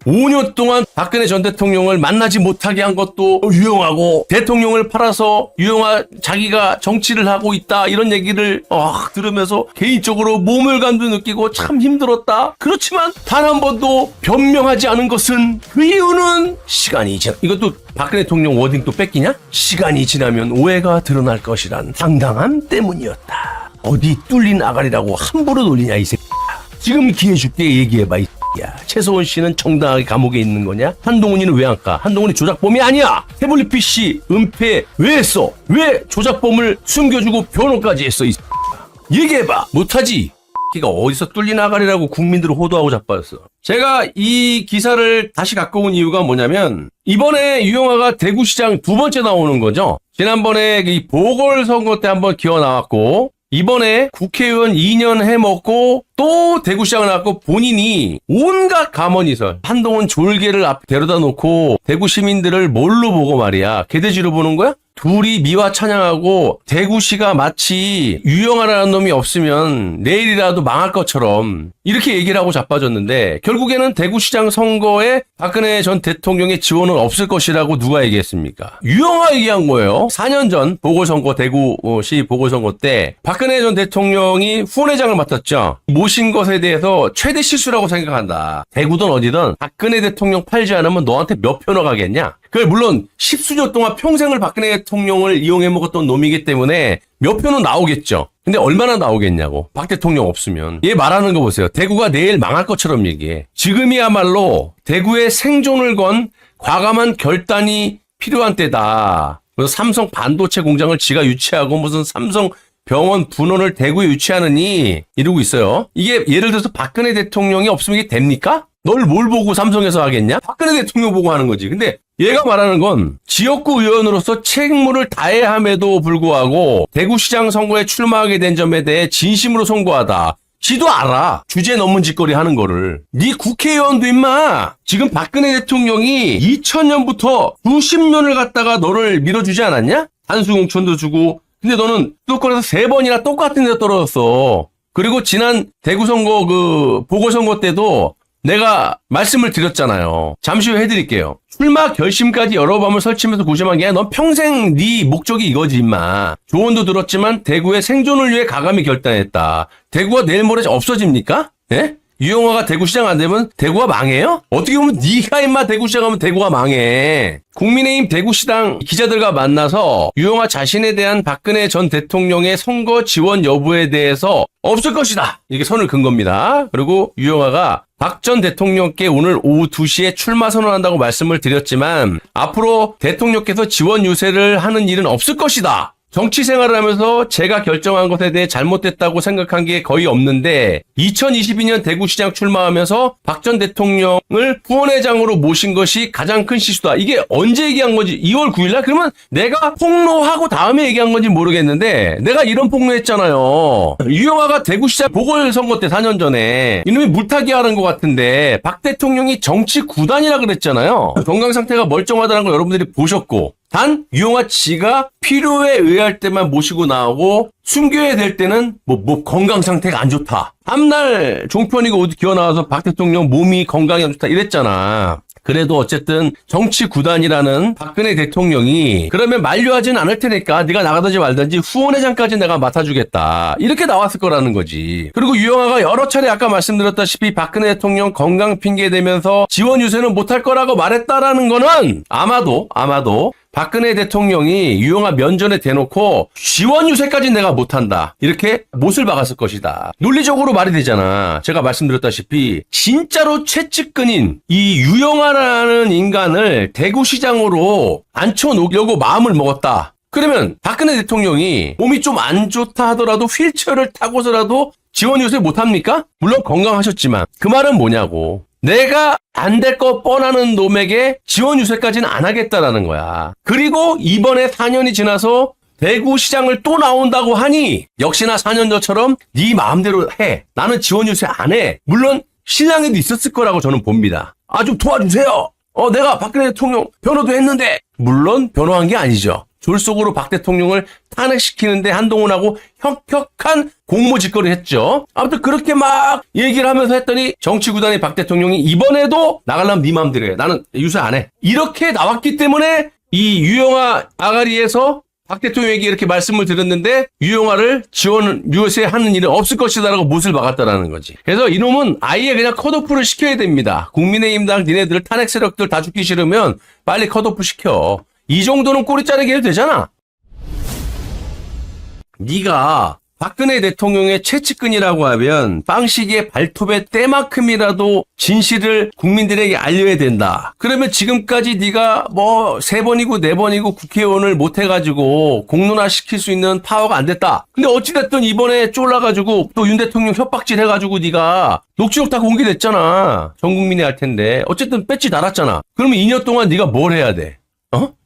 5년 동안 박근혜 전 대통령을 만나지 못하게 한 것도 유용하고, 대통령을 팔아서 유용한 자기가 정치를 하고 있다 이런 얘기를 들으면서 개인적으로 모멸감도 느끼고 참 힘들었다. 그렇지만 단 한 번도 변명하지 않은 것은, 그 이유는 시간이 지나, 이것도 박근혜 대통령 워딩 또 뺏기냐? 시간이 지나면 오해가 드러날 것이란 당당함 때문이었다. 어디 뚫린 아가리라고 함부로 놀리냐 이 새끼야. 지금 기회 줄게, 얘기해봐 이 새끼야. 최소원 씨는 정당하게 감옥에 있는 거냐? 한동훈이는 왜 안 가? 한동훈이 조작범이 아니야. 태블릿 PC 은폐 왜 했어? 왜 조작범을 숨겨주고 변호까지 했어 이 새끼야. 얘기해봐. 못하지. 걔가 어디서 뚫린 아가리라고 국민들을 호도하고 자빠졌어. 제가 이 기사를 다시 갖고 온 이유가 뭐냐면, 이번에 유영아가 대구시장 두 번째 나오는 거죠. 지난번에 이 보궐선거 때 한번 기어 나왔고, 이번에 국회의원 2년 해먹고 또 대구시장을 나왔고, 본인이 온갖 감언이설, 한동훈 졸개를 앞에 데려다 놓고 대구 시민들을 뭘로 보고 말이야, 개돼지로 보는 거야? 둘이 미화 찬양하고 대구시가 마치 유영아라는 놈이 없으면 내일이라도 망할 것처럼 이렇게 얘기를 하고 자빠졌는데, 결국에는 대구시장 선거에 박근혜 전 대통령의 지원은 없을 것이라고 누가 얘기했습니까? 유영아 얘기한 거예요. 4년 전 보궐선거, 대구시 보궐선거 때 박근혜 전 대통령이 후원회장을 맡았죠. 모신 것에 대해서 최대 실수라고 생각한다. 대구든 어디든 박근혜 대통령 팔지 않으면 너한테 몇 표나 가겠냐? 물론 십수년 동안 평생을 박근혜 대통령을 이용해 먹었던 놈이기 때문에 몇 표는 나오겠죠. 근데 얼마나 나오겠냐고. 박 대통령 없으면. 얘 말하는 거 보세요. 대구가 내일 망할 것처럼 얘기해. 지금이야말로 대구의 생존을 건 과감한 결단이 필요한 때다. 그래서 삼성 반도체 공장을 지가 유치하고 무슨 삼성 병원 분원을 대구에 유치하느니 이러고 있어요. 이게 예를 들어서 박근혜 대통령이 없으면 이게 됩니까? 널 뭘 보고 삼성에서 하겠냐? 박근혜 대통령 보고 하는 거지. 근데 얘가 말하는 건 지역구 의원으로서 책무를 다해야 함에도 불구하고 대구시장 선거에 출마하게 된 점에 대해 진심으로 송구하다. 지도 알아. 주제 넘은 짓거리 하는 거를. 네 국회의원도 임마. 지금 박근혜 대통령이 2000년부터 수십 년을 갖다가 너를 밀어주지 않았냐? 단수공천도 주고. 근데 너는 수도권에서 3번이나 똑같은 데 떨어졌어. 그리고 지난 대구 선거 보궐선거 때도 내가 말씀을 드렸잖아요. 잠시 후에 해드릴게요. 출마 결심까지 여러 밤을 설치면서 고심한 게 아니라 넌 평생 네 목적이 이거지 임마. 조언도 들었지만 대구의 생존을 위해 가감히 결단했다. 대구가 내일 모레 없어집니까? 예? 유영아가 대구시장 안 되면 대구가 망해요? 어떻게 보면 네가 임마 대구시장 하면 대구가 망해. 국민의힘 대구시당 기자들과 만나서 유영아 자신에 대한 박근혜 전 대통령의 선거 지원 여부에 대해서 없을 것이다. 이렇게 선을 긋은 겁니다. 그리고 유영아가 박 전 대통령께 오늘 오후 2시에 출마 선언한다고 말씀을 드렸지만 앞으로 대통령께서 지원 유세를 하는 일은 없을 것이다. 정치 생활을 하면서 제가 결정한 것에 대해 잘못됐다고 생각한 게 거의 없는데 2022년 대구시장 출마하면서 박 전 대통령을 후원회장으로 모신 것이 가장 큰 실수다. 이게 언제 얘기한 거지? 2월 9일날? 그러면 내가 폭로하고 다음에 얘기한 건지 모르겠는데 내가 이런 폭로했잖아요. 유영아가 대구시장 보궐선거 때 4년 전에 이놈이 물타기 하는 것 같은데 박 대통령이 정치 구단이라 그랬잖아요. 건강 상태가 멀쩡하다는 걸 여러분들이 보셨고, 단 유영아 지가 필요에 의할 때만 모시고 나오고 숨겨야 될 때는 건강 상태가 안 좋다. 다음날 종편이고 어디 기어 나와서 박 대통령 몸이 건강이 안 좋다 이랬잖아. 그래도 어쨌든 정치 구단이라는 박근혜 대통령이 그러면 만류하지는 않을 테니까 네가 나가든지 말든지 후원회장까지 내가 맡아주겠다. 이렇게 나왔을 거라는 거지. 그리고 유영아가 여러 차례 아까 말씀드렸다시피 박근혜 대통령 건강 핑계 대면서 지원 유세는 못할 거라고 말했다라는 거는 아마도 박근혜 대통령이 유영아 면전에 대놓고 지원 유세까지 내가 못한다. 이렇게 못을 박았을 것이다. 논리적으로 말이 되잖아. 제가 말씀드렸다시피 진짜로 최측근인 이 유영아라는 인간을 대구시장으로 앉혀놓으려고 마음을 먹었다. 그러면 박근혜 대통령이 몸이 좀 안 좋다 하더라도 휠체어를 타고서라도 지원 유세 못합니까? 물론 건강하셨지만 그 말은 뭐냐고. 내가 안 될 거 뻔하는 놈에게 지원 유세까지는 안 하겠다라는 거야. 그리고 이번에 4년이 지나서 대구시장을 또 나온다고 하니 역시나 4년 전처럼 네 마음대로 해. 나는 지원 유세 안 해. 물론 신랑에도 있었을 거라고 저는 봅니다. 좀 도와주세요. 내가 박근혜 대통령 변호도 했는데. 물론 변호한 게 아니죠. 졸속으로 박 대통령을 탄핵시키는데 한동훈하고 혁혁한 공모직거리를 했죠. 아무튼 그렇게 막 얘기를 하면서 했더니 정치구단의 박 대통령이 이번에도 나가려면 네 맘대로 해. 나는 유세 안 해. 이렇게 나왔기 때문에 이 유영아 아가리에서 박 대통령에게 이렇게 말씀을 드렸는데 유영아를 유세하는 일은 없을 것이다라고 못을 박았다라는 거지. 그래서 이놈은 아예 그냥 컷오프를 시켜야 됩니다. 국민의힘당 니네들 탄핵 세력들 다 죽기 싫으면 빨리 컷오프 시켜. 이 정도는 꼬리 자르기 해도 되잖아. 네가 박근혜 대통령의 최측근이라고 하면 빵식의 발톱의 때만큼이라도 진실을 국민들에게 알려야 된다. 그러면 지금까지 네가 뭐 3번이고 4번이고 국회의원을 못해가지고 공론화시킬 수 있는 파워가 안 됐다. 근데 어찌됐든 이번에 쫄라가지고 또 윤 대통령 협박질 해가지고 네가 녹취록 다 공개됐잖아. 전 국민이 할 텐데 어쨌든 배지 달았잖아. 그러면 2년 동안 네가 뭘 해야 돼?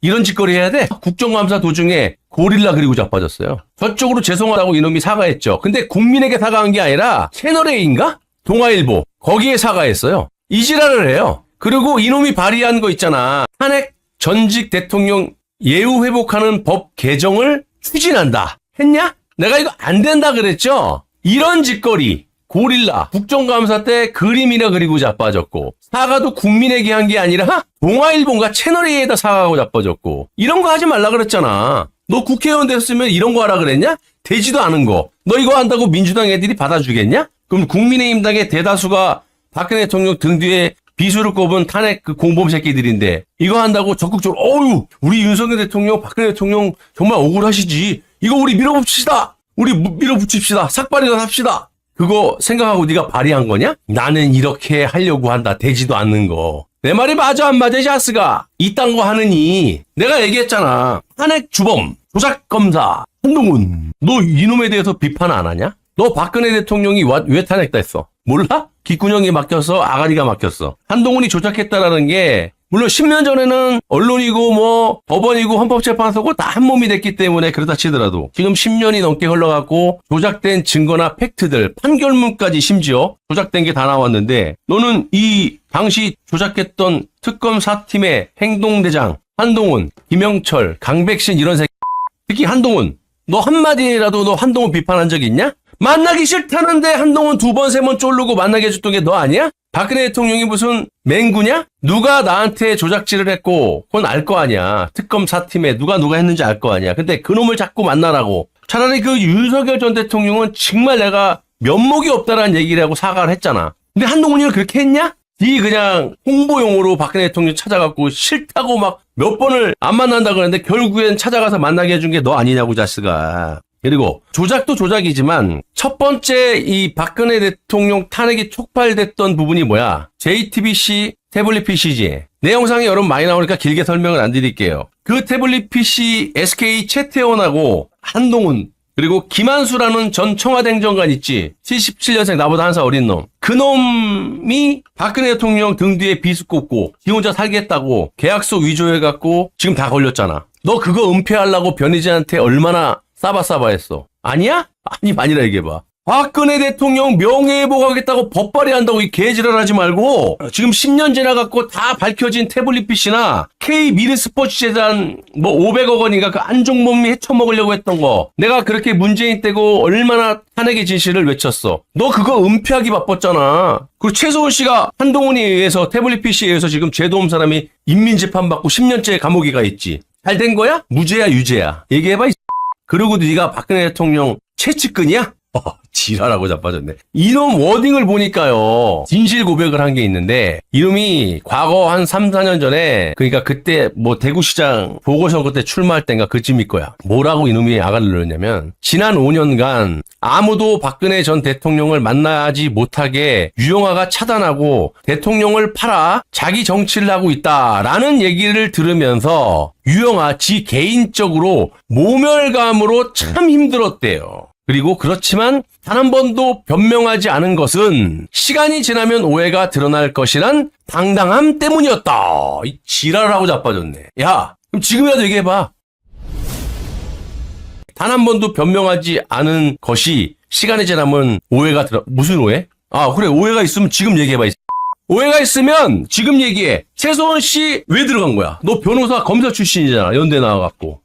이런 짓거리 해야 돼? 국정감사 도중에 고릴라 그리고 자빠졌어요. 저쪽으로 죄송하다고 이놈이 사과했죠. 근데 국민에게 사과한 게 아니라 채널A인가? 동아일보 거기에 사과했어요. 이 지랄을 해요. 그리고 이놈이 발의한 거 있잖아. 탄핵 전직 대통령 예우 회복하는 법 개정을 추진한다. 했냐? 내가 이거 안 된다 그랬죠? 이런 짓거리. 고릴라 국정감사 때 그림이나 그리고 자빠졌고 사과도 국민에게 한 게 아니라 동아일보인가 채널A에다 사과하고 자빠졌고 이런 거 하지 말라 그랬잖아. 너 국회의원 됐으면 이런 거 하라 그랬냐? 되지도 않은 거. 너 이거 한다고 민주당 애들이 받아주겠냐? 그럼 국민의힘당의 대다수가 박근혜 대통령 등 뒤에 비수를 꼽은 탄핵 그 공범 새끼들인데 이거 한다고 적극적으로 어유 우리 윤석열 대통령 박근혜 대통령 정말 억울하시지. 이거 우리 밀어붙입시다. 우리 밀어붙입시다. 삭발이나 합시다. 그거 생각하고 네가 발의한 거냐? 나는 이렇게 하려고 한다. 되지도 않는 거. 내 말이 맞아 안 맞아 샤스가? 이딴 거 하느니 내가 얘기했잖아. 탄핵 주범 조작검사 한동훈 너 이놈에 대해서 비판 안 하냐? 너 박근혜 대통령이 왜 탄핵됐어? 몰라? 귓구녕이 막혔어? 아가리가 막혔어? 한동훈이 조작했다라는 게 물론 10년 전에는 언론이고 뭐 법원이고 헌법재판소고 다 한 몸이 됐기 때문에 그렇다 치더라도 지금 10년이 넘게 흘러갔고 조작된 증거나 팩트들 판결문까지 심지어 조작된 게 다 나왔는데 너는 이 당시 조작했던 특검 4팀의 행동대장 한동훈, 김영철, 강백신 이런 새끼 특히 한동훈 너 한마디라도 너 한동훈 비판한 적 있냐? 만나기 싫다는데 한동훈 2번 3번 쫄르고 만나게 해줬던 게 너 아니야? 박근혜 대통령이 무슨 맹구냐? 누가 나한테 조작질을 했고 그건 알 거 아니야. 특검 4팀에 누가 했는지 알 거 아니야. 근데 그놈을 자꾸 만나라고. 차라리 그 윤석열 전 대통령은 정말 내가 면목이 없다라는 얘기를 하고 사과를 했잖아. 근데 한동훈이가 그렇게 했냐? 이 그냥 홍보용으로 박근혜 대통령 찾아갖고 싫다고 막 몇 번을 안 만난다 그러는데 결국엔 찾아가서 만나게 해준 게 너 아니냐고 자스가. 그리고 조작도 조작이지만 첫 번째 이 박근혜 대통령 탄핵이 촉발됐던 부분이 뭐야? JTBC 태블릿 PC지. 내 영상이 여러분 많이 나오니까 길게 설명을 안 드릴게요. 그 태블릿 PC SK 최태원하고 한동훈 그리고 김한수라는 전 청와대 행정관 있지. 77년생 나보다 한 살 어린 놈. 그 놈이 박근혜 대통령 등 뒤에 비수 꽂고 지 혼자 살겠다고 계약서 위조해갖고 지금 다 걸렸잖아. 너 그거 은폐하려고 변희재한테 얼마나 싸바싸바 했어. 아니야? 아니라 얘기해봐. 박근혜 대통령 명예회복하겠다고 법 발의한다고 이 개지랄하지 말고 지금 10년 지나갖고 다 밝혀진 태블릿 PC나 K미르스포츠재단 뭐 500억 원인가 그 안종범이 헤쳐먹으려고 했던 거 내가 그렇게 문재인 때고 얼마나 탄핵의 진실을 외쳤어. 너 그거 은폐하기 바빴잖아. 그리고 최소은 씨가 한동훈에 의해서 태블릿 PC에 의해서 지금 죄도움 사람이 인민재판받고 10년째 감옥에 가 있지. 잘 된 거야? 무죄야 유죄야? 얘기해봐. 그리고 네가 박근혜 대통령 최측근이야? 지랄하고 자빠졌네. 이놈 워딩을 보니까요. 진실 고백을 한 게 있는데 이놈이 과거 한 3, 4년 전에 그러니까 그때 뭐 대구시장 보궐선거 때 출마할 땐가 그쯤일 거야. 뭐라고 이놈이 아가를 넣었냐면 지난 5년간 아무도 박근혜 전 대통령을 만나지 못하게 유영아가 차단하고 대통령을 팔아 자기 정치를 하고 있다라는 얘기를 들으면서 유영아 지 개인적으로 모멸감으로 참 힘들었대요. 그리고 그렇지만 단 한 번도 변명하지 않은 것은 시간이 지나면 오해가 드러날 것이란 당당함 때문이었다. 이 지랄하고 자빠졌네. 야, 그럼 지금이라도 얘기해봐. 단 한 번도 변명하지 않은 것이 시간이 지나면 오해가 무슨 오해? 아, 그래. 오해가 있으면 지금 얘기해봐. 오해가 있으면 지금 얘기해. 최소은 씨 왜 들어간 거야? 너 변호사 검사 출신이잖아. 연대 나와갖고.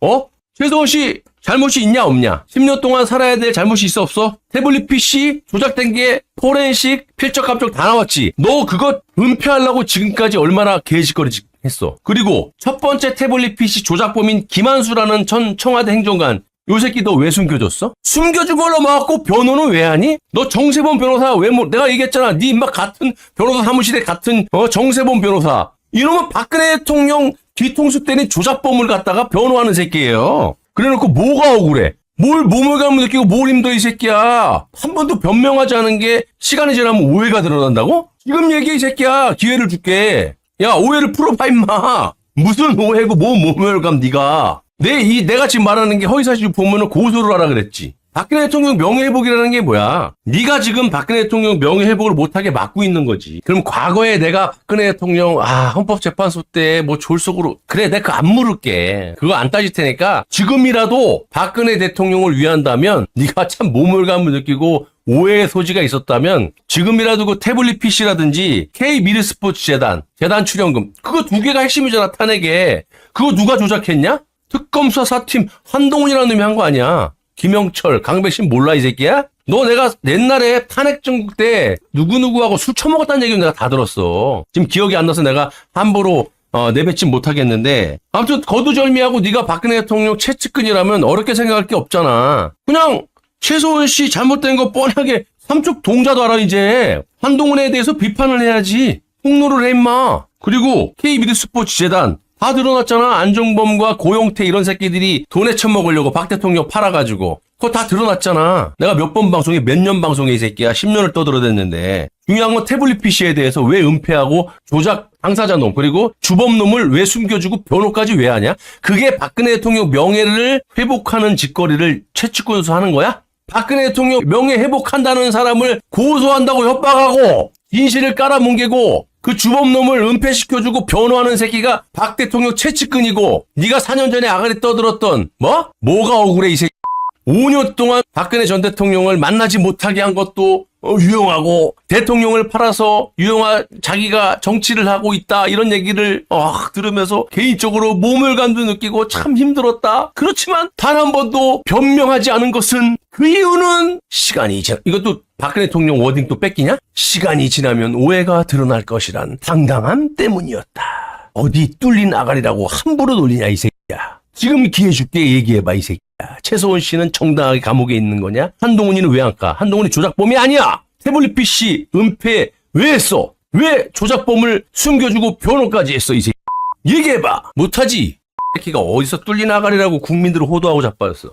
최소원 씨 잘못이 있냐 없냐? 10년 동안 살아야 될 잘못이 있어 없어? 태블릿 PC 조작된 게 포렌식 필적 감정 다 나왔지. 너 그거 은폐하려고 지금까지 얼마나 개짓거리 했어. 그리고 첫 번째 태블릿 PC 조작범인 김한수라는 전 청와대 행정관, 요 새끼 너 왜 숨겨줬어? 숨겨준 걸로 막고 변호는 왜 하니? 너 정세범 변호사 왜 내가 얘기했잖아. 네 인마 같은 변호사 사무실에 같은 정세범 변호사. 이놈은 박근혜 대통령 뒤통수 때린 조작범을 갖다가 변호하는 새끼예요. 그래놓고 뭐가 억울해? 뭘 몸을 감을 느끼고 뭘 힘들어 이 새끼야. 한 번도 변명하지 않은 게 시간이 지나면 오해가 드러난다고? 지금 얘기해 이 새끼야. 기회를 줄게. 야, 오해를 풀어봐 임마. 무슨 오해고 뭐 몸을 감 네가. 내가 지금 말하는 게 허위사실 보면은 고소를 하라 그랬지. 박근혜 대통령 명예회복이라는 게 뭐야? 네가 지금 박근혜 대통령 명예회복을 못하게 막고 있는 거지. 그럼 과거에 내가 박근혜 대통령 헌법재판소 때 뭐 졸속으로 그래 내가 그거 안 물을게. 그거 안 따질 테니까 지금이라도 박근혜 대통령을 위한다면 네가 참 모멸감을 느끼고 오해의 소지가 있었다면 지금이라도 그 태블릿 PC라든지 K미르스포츠 재단 출연금 그거 두 개가 핵심이잖아. 탄핵에. 그거 누가 조작했냐? 특검수사 4팀 한동훈이라는 놈이 한 거 아니야. 김영철, 강백신 몰라 이 새끼야? 너 내가 옛날에 탄핵 정국 때 누구누구하고 술 처먹었다는 얘기는 내가 다 들었어. 지금 기억이 안 나서 내가 함부로 내뱉지 못하겠는데 아무튼 거두절미하고 네가 박근혜 대통령 최측근이라면 어렵게 생각할 게 없잖아. 그냥 최소원 씨 잘못된 거 뻔하게 삼척 동자도 알아 이제. 한동훈에 대해서 비판을 해야지. 폭로를 해 임마. 그리고 K미르스포츠 재단 다 드러났잖아. 안종범과 고용태 이런 새끼들이 돈에 처먹으려고 박 대통령 팔아가지고. 그거 다 드러났잖아. 내가 몇 번 방송에 몇 년 방송에 이 새끼야. 10년을 떠들어댔는데. 중요한 건 태블릿 PC에 대해서 왜 은폐하고 조작 당사자 놈 그리고 주범 놈을 왜 숨겨주고 변호까지 왜 하냐? 그게 박근혜 대통령 명예를 회복하는 짓거리를 최측근에서 하는 거야? 박근혜 대통령 명예 회복한다는 사람을 고소한다고 협박하고 진실을 깔아뭉개고 그 주범놈을 은폐시켜주고 변호하는 새끼가 박 대통령 최측근이고 네가 4년 전에 아가리 떠들었던 뭐가 억울해 이 새끼. 5년 동안 박근혜 전 대통령을 만나지 못하게 한 것도 유용하고 대통령을 팔아서 자기가 정치를 하고 있다 이런 얘기를 들으면서 개인적으로 모멸감도 느끼고 참 힘들었다. 그렇지만 단 한 번도 변명하지 않은 것은 그 이유는 시간이 지나 이것도 박근혜 대통령 워딩 또 뺏기냐? 시간이 지나면 오해가 드러날 것이란 당당함 때문이었다. 어디 뚫린 아가리라고 함부로 놀리냐 이 새끼야. 지금 기회 줄게 얘기해봐 이 새끼야. 최소원 씨는 정당하게 감옥에 있는 거냐? 한동훈이는 왜 안 가? 한동훈이 조작범이 아니야. 태블릿 PC 은폐 왜 했어? 왜 조작범을 숨겨주고 변호까지 했어 이 새끼. 얘기해봐. 못하지. 새끼가 어디서 뚫린 아가리라고 국민들을 호도하고 자빠졌어.